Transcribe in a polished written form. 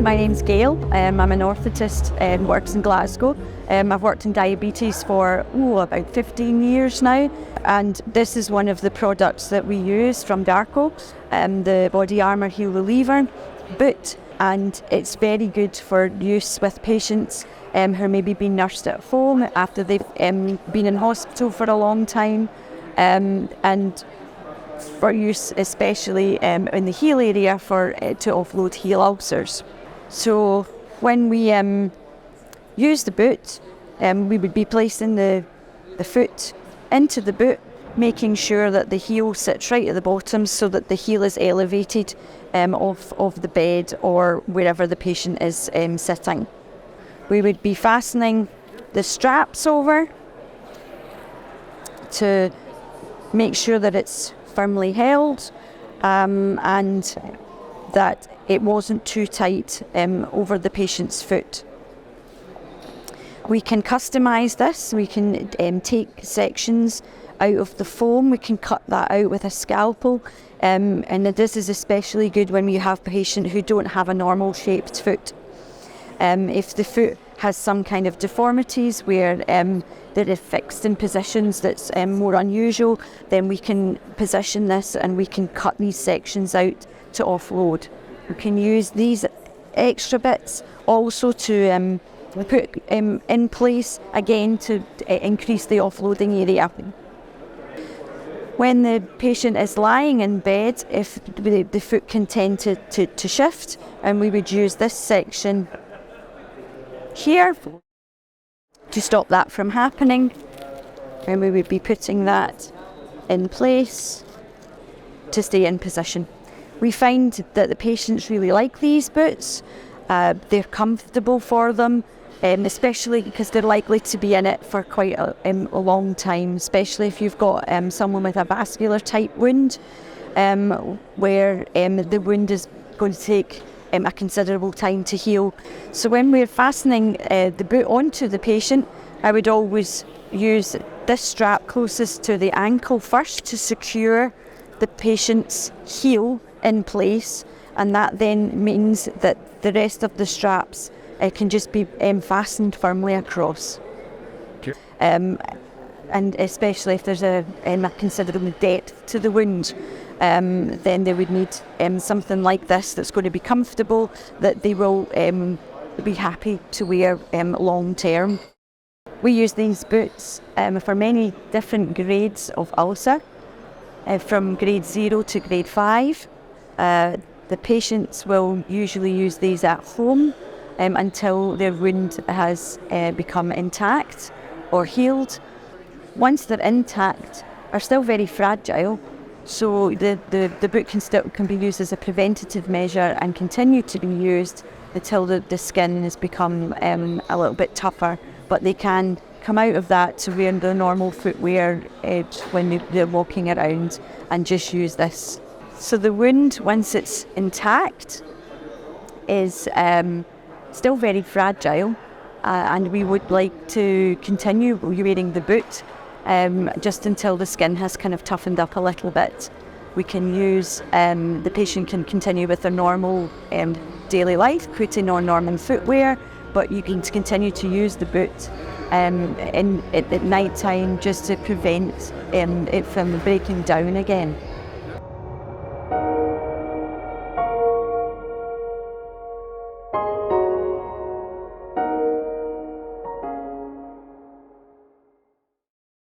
My name's Gail. I'm an orthotist and works in Glasgow. I've worked in diabetes for about 15 years now, and this is one of the products that we use from DARCO, the body armour heel reliever boot, and it's very good for use with patients who maybe been nursed at home after they've been in hospital for a long time, and for use especially in the heel area to offload heel ulcers. So when we use the boot, we would be placing the foot into the boot, making sure that the heel sits right at the bottom so that the heel is elevated off of the bed or wherever the patient is sitting. We would be fastening the straps over to make sure that it's firmly held and that it wasn't too tight over the patient's foot. We can customise this. We can take sections out of the foam. We can cut that out with a scalpel, and this is especially good when you have patients who don't have a normal shaped foot. If the foot has some kind of deformities where they're fixed in positions that's more unusual, then we can position this and we can cut these sections out to offload. We can use these extra bits also to put in place again to increase the offloading area. When the patient is lying in bed, if the foot can tend to shift, and we would use this section here to stop that from happening, and we would be putting that in place to stay in position. We find that the patients really like these boots. They're comfortable for them, especially because they're likely to be in it for quite a long time, especially if you've got someone with a vascular type wound, where the wound is going to take a considerable time to heal. So when we're fastening the boot onto the patient, I would always use this strap closest to the ankle first to secure the patient's heel in place, and that then means that the rest of the straps can just be fastened firmly across. And especially if there's a considerable depth to the wound, then they would need something like this that's going to be comfortable, that they will be happy to wear long term. We use these boots for many different grades of ulcer, from grade 0 to grade 5. The patients will usually use these at home until their wound has become intact or healed. Once they're intact, are still very fragile, so the boot can be used as a preventative measure and continue to be used until the skin has become a little bit tougher, but they can come out of that to wear their normal footwear when they're walking around and just use this. So the wound, once it's intact, is still very fragile, and we would like to continue wearing the boot just until the skin has kind of toughened up a little bit. We can use, the patient can continue with their normal daily life, putting on normal footwear, but you can continue to use the boot at night time just to prevent it from breaking down again.